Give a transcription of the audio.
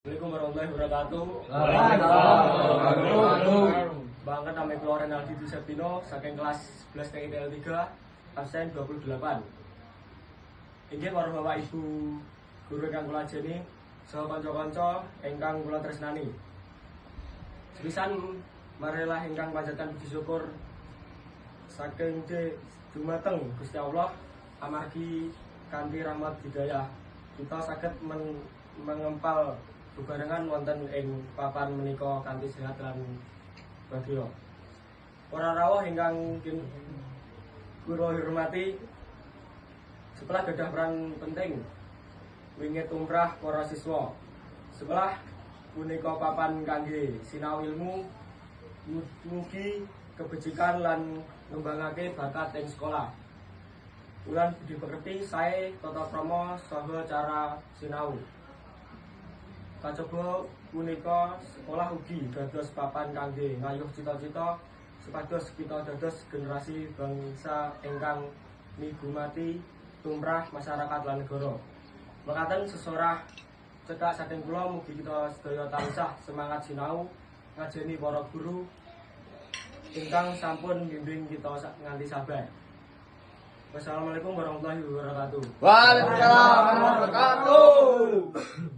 Assalamualaikum warahmatullahi wabarakatuh. Banget ame kula Renaldi Diseptino saking kelas 11 TITL 3 absen 28. Inggih para Bapak Ibu guru ingkang kula ajeni saha kanca-kanca ingkang kula tresnani. Sepisan marilah ingkang panjatan puji syukur saking dumateng Gusti Allah amargi kanthi rahmat hidayah kita saged mengempal bebarengan wonten ing papan menika kanthi sehat lan bahagia. Para rawuh ingkang kula hormati, sekolah gadah peran penting wingit umrah para siswa. Sekolah punika papan kangge sinau ilmu, mugi kebajikan lan ngembangake bakat ing sekolah. Ulan budi pekerti sae tata krama saha cara sinau. Kajaba punika sekolah ugi dados papan kangge ngayuh cita-cita supados kita dados generasi bangsa ingkang migumati tumrap masyarakat lan negara. Mekaten sesorah cekak saking kula mugi kita sedaya tansah semangat sinau ngajeni para guru ingkang sampun bimbing kita nganti sabar. Wassalamualaikum warahmatullahi wabarakatuh. Waalaikumsalam warahmatullahi wabarakatuh.